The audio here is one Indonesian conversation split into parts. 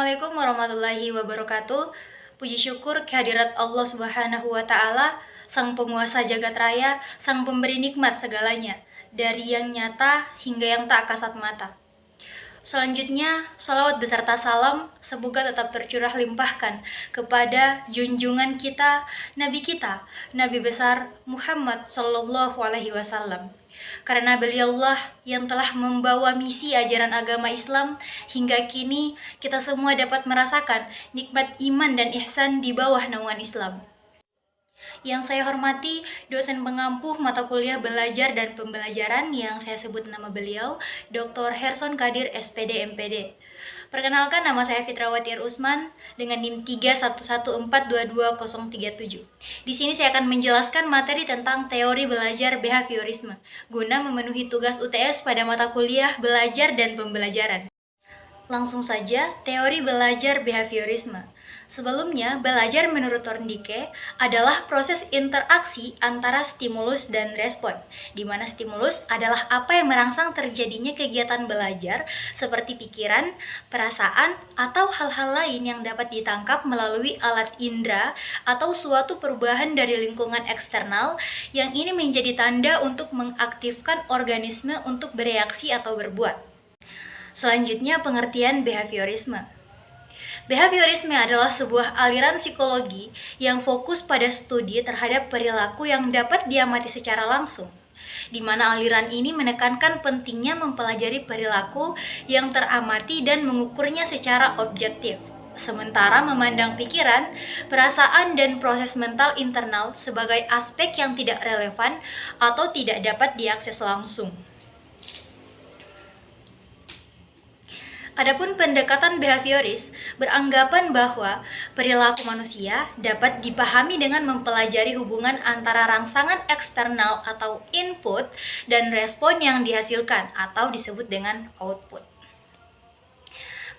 Assalamualaikum warahmatullahi wabarakatuh. Puji syukur kehadirat Allah Subhanahu wa Ta'ala, Sang Penguasa Jagat Raya, Sang Pemberi nikmat segalanya, dari yang nyata hingga yang tak kasat mata. Selanjutnya, salawat beserta salam semoga tetap tercurah limpahkan kepada junjungan kita, Nabi besar Muhammad Sallallahu Alaihi Wasallam. Karena beliaulah yang telah membawa misi ajaran agama Islam hingga kini kita semua dapat merasakan nikmat iman dan ihsan di bawah naungan Islam. Yang saya hormati dosen pengampuh mata kuliah belajar dan pembelajaran yang saya sebut nama beliau, Dr. Herson Kadir SPD MPD. Perkenalkan, nama saya Fitrawati Usman dengan NIM 311422037. Di sini saya akan menjelaskan materi tentang teori belajar behaviorisme guna memenuhi tugas UTS pada mata kuliah belajar dan pembelajaran. Langsung saja, teori belajar behaviorisme. Sebelumnya, belajar menurut Thorndike adalah proses interaksi antara stimulus dan respon, di mana stimulus adalah apa yang merangsang terjadinya kegiatan belajar seperti pikiran, perasaan, atau hal-hal lain yang dapat ditangkap melalui alat indera atau suatu perubahan dari lingkungan eksternal yang ini menjadi tanda untuk mengaktifkan organisme untuk bereaksi atau berbuat. Selanjutnya, pengertian behaviorisme. Behaviorisme adalah sebuah aliran psikologi yang fokus pada studi terhadap perilaku yang dapat diamati secara langsung, di mana aliran ini menekankan pentingnya mempelajari perilaku yang teramati dan mengukurnya secara objektif, sementara memandang pikiran, perasaan, dan proses mental internal sebagai aspek yang tidak relevan atau tidak dapat diakses langsung. Adapun pendekatan behavioris beranggapan bahwa perilaku manusia dapat dipahami dengan mempelajari hubungan antara rangsangan eksternal atau input dan respon yang dihasilkan atau disebut dengan output.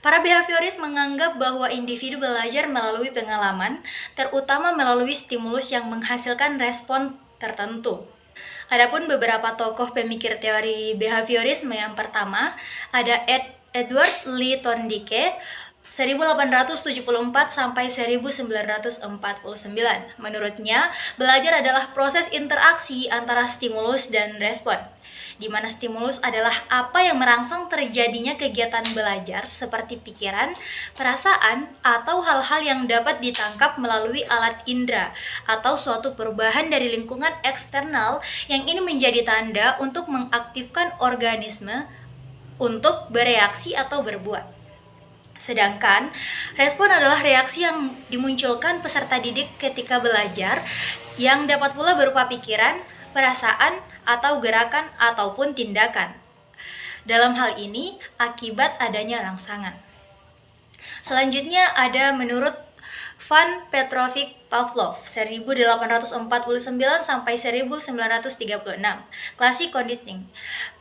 Para behavioris menganggap bahwa individu belajar melalui pengalaman, terutama melalui stimulus yang menghasilkan respon tertentu. Adapun beberapa tokoh pemikir teori behaviorisme yang pertama ada Edward Lee Thorndike 1874 sampai 1949. Menurutnya, belajar adalah proses interaksi antara stimulus dan respon, di mana stimulus adalah apa yang merangsang terjadinya kegiatan belajar seperti pikiran, perasaan, atau hal-hal yang dapat ditangkap melalui alat indera atau suatu perubahan dari lingkungan eksternal yang ini menjadi tanda untuk mengaktifkan organisme untuk bereaksi atau berbuat. Sedangkan respon adalah reaksi yang dimunculkan peserta didik ketika belajar yang dapat pula berupa pikiran, perasaan, atau gerakan ataupun tindakan. Dalam hal ini, akibat adanya rangsangan. Selanjutnya ada menurut Ivan Petrovich Pavlov 1849 sampai 1936. Klasik conditioning.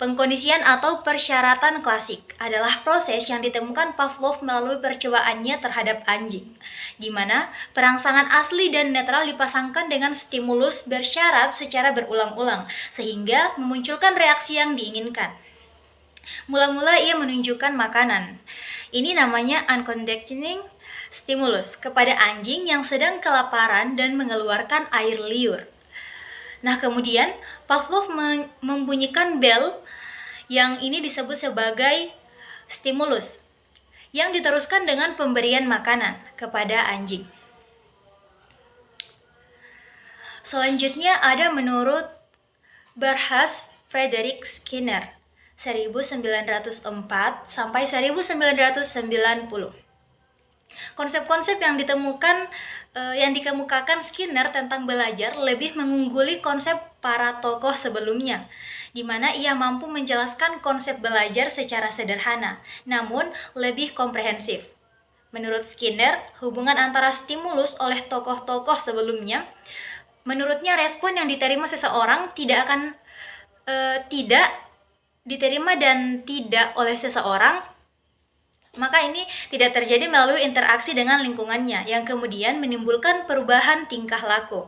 Pengkondisian atau persyaratan klasik adalah proses yang ditemukan Pavlov melalui percobaannya terhadap anjing, di mana perangsangan asli dan netral dipasangkan dengan stimulus bersyarat secara berulang-ulang sehingga memunculkan reaksi yang diinginkan. Mula-mula ia menunjukkan makanan. Ini namanya unconditioning stimulus kepada anjing yang sedang kelaparan dan mengeluarkan air liur. Nah, kemudian Pavlov membunyikan bel yang ini disebut sebagai stimulus yang diteruskan dengan pemberian makanan kepada anjing. Selanjutnya ada menurut Bernhard Frederick Skinner 1904 sampai 1990. Konsep-konsep yang dikemukakan Skinner tentang belajar lebih mengungguli konsep para tokoh sebelumnya, di mana ia mampu menjelaskan konsep belajar secara sederhana, namun lebih komprehensif. Menurut Skinner, hubungan antara stimulus oleh tokoh-tokoh sebelumnya, menurutnya respon yang diterima seseorang tidak diterima dan tidak oleh seseorang Maka ini tidak terjadi melalui interaksi dengan lingkungannya, yang kemudian menimbulkan perubahan tingkah laku.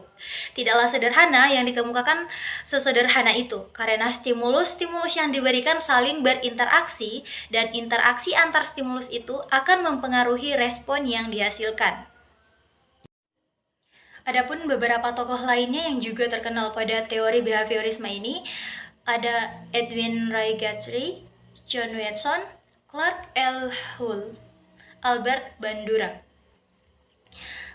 Tidaklah sederhana yang dikemukakan sesederhana itu, karena stimulus-stimulus yang diberikan saling berinteraksi, dan interaksi antar stimulus itu akan mempengaruhi respon yang dihasilkan. Adapun beberapa tokoh lainnya yang juga terkenal pada teori behaviorisme ini, ada Edwin Ray Guthrie, John Watson, Clark L. Hull, Albert Bandura.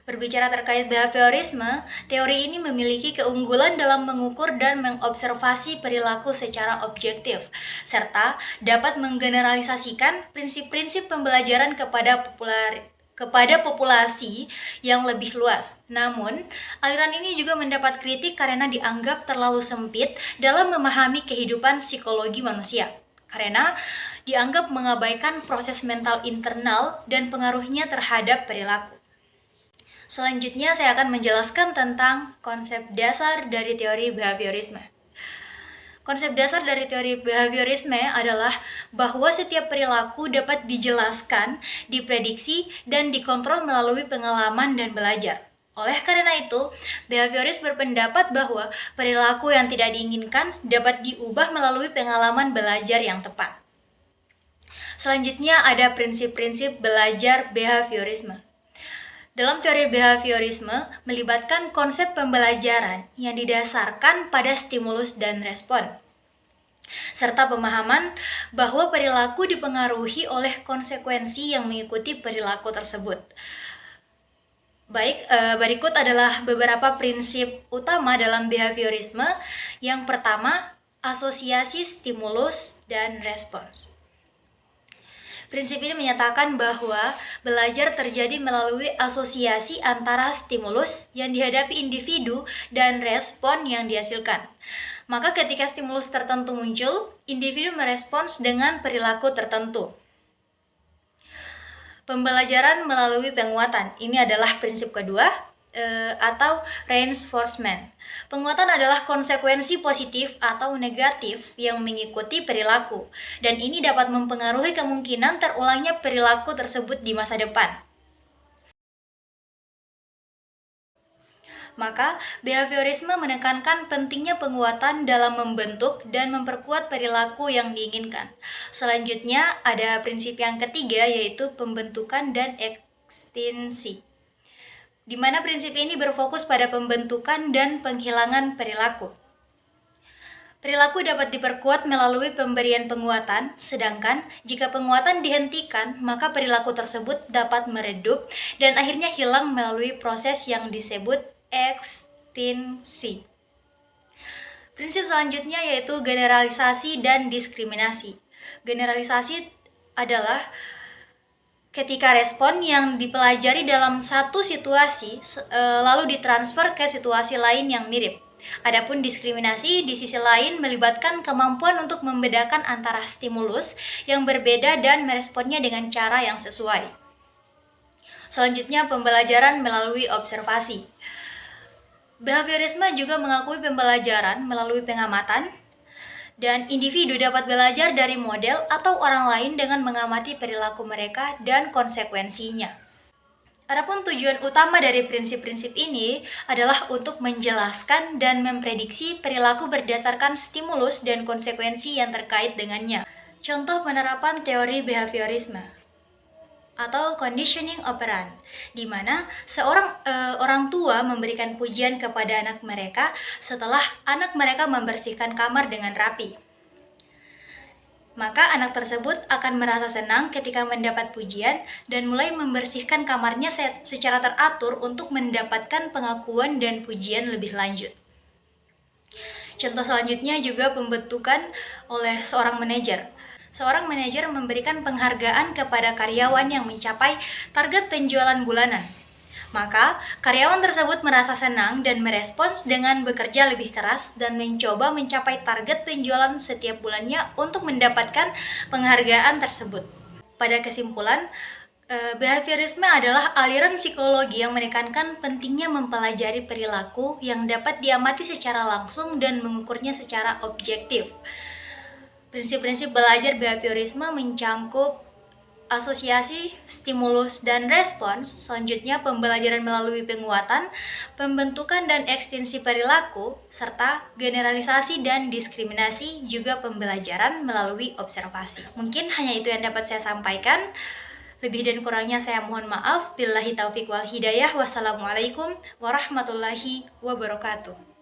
Berbicara terkait behaviorisme, teori ini memiliki keunggulan dalam mengukur dan mengobservasi perilaku secara objektif, serta dapat menggeneralisasikan prinsip-prinsip pembelajaran kepada populasi yang lebih luas. Namun, aliran ini juga mendapat kritik karena dianggap terlalu sempit dalam memahami kehidupan psikologi manusia, karena dianggap mengabaikan proses mental internal dan pengaruhnya terhadap perilaku. Selanjutnya saya akan menjelaskan tentang konsep dasar dari teori behaviorisme. Konsep dasar dari teori behaviorisme adalah bahwa setiap perilaku dapat dijelaskan, diprediksi, dan dikontrol melalui pengalaman dan belajar. Oleh karena itu, behavioris berpendapat bahwa perilaku yang tidak diinginkan dapat diubah melalui pengalaman belajar yang tepat. Selanjutnya ada prinsip-prinsip belajar behaviorisme. Dalam teori behaviorisme melibatkan konsep pembelajaran yang didasarkan pada stimulus dan respon, serta pemahaman bahwa perilaku dipengaruhi oleh konsekuensi yang mengikuti perilaku tersebut. Berikut adalah beberapa prinsip utama dalam behaviorisme. Yang pertama, asosiasi stimulus dan respons. Prinsip ini menyatakan bahwa belajar terjadi melalui asosiasi antara stimulus yang dihadapi individu dan respon yang dihasilkan. Maka ketika stimulus tertentu muncul, individu merespons dengan perilaku tertentu. Pembelajaran melalui penguatan, ini adalah prinsip kedua, atau reinforcement. Penguatan adalah konsekuensi positif atau negatif yang mengikuti perilaku, dan ini dapat mempengaruhi kemungkinan terulangnya perilaku tersebut di masa depan. Maka, behaviorisme menekankan pentingnya penguatan dalam membentuk dan memperkuat perilaku yang diinginkan. Selanjutnya, ada prinsip yang ketiga, yaitu pembentukan dan ekstensi, di mana prinsip ini berfokus pada pembentukan dan penghilangan perilaku. Perilaku dapat diperkuat melalui pemberian penguatan, sedangkan jika penguatan dihentikan, maka perilaku tersebut dapat meredup dan akhirnya hilang melalui proses yang disebut ekstensi. Prinsip selanjutnya yaitu generalisasi dan diskriminasi. Generalisasi adalah ketika respon yang dipelajari dalam satu situasi lalu ditransfer ke situasi lain yang mirip. Adapun diskriminasi di sisi lain melibatkan kemampuan untuk membedakan antara stimulus yang berbeda dan meresponnya dengan cara yang sesuai. Selanjutnya, pembelajaran melalui observasi. Behaviorisme juga mengakui pembelajaran melalui pengamatan, dan individu dapat belajar dari model atau orang lain dengan mengamati perilaku mereka dan konsekuensinya. Adapun tujuan utama dari prinsip-prinsip ini adalah untuk menjelaskan dan memprediksi perilaku berdasarkan stimulus dan konsekuensi yang terkait dengannya. Contoh penerapan teori behaviorisme atau conditioning operant, di mana seorang orang tua memberikan pujian kepada anak mereka setelah anak mereka membersihkan kamar dengan rapi. Maka anak tersebut akan merasa senang ketika mendapat pujian dan mulai membersihkan kamarnya secara teratur untuk mendapatkan pengakuan dan pujian lebih lanjut. Contoh selanjutnya juga pembentukan oleh seorang manajer. Seorang manajer memberikan penghargaan kepada karyawan yang mencapai target penjualan bulanan. Maka, karyawan tersebut merasa senang dan merespons dengan bekerja lebih keras dan mencoba mencapai target penjualan setiap bulannya untuk mendapatkan penghargaan tersebut. Pada kesimpulan, behaviorisme adalah aliran psikologi yang menekankan pentingnya mempelajari perilaku yang dapat diamati secara langsung dan mengukurnya secara objektif. Prinsip-prinsip belajar behaviorisme mencangkup asosiasi, stimulus, dan respons. Selanjutnya pembelajaran melalui penguatan, pembentukan dan ekstensi perilaku, serta generalisasi dan diskriminasi, juga pembelajaran melalui observasi. Mungkin hanya itu yang dapat saya sampaikan. Lebih dan kurangnya saya mohon maaf. Billahi taufiq wal hidayah. Wassalamualaikum warahmatullahi wabarakatuh.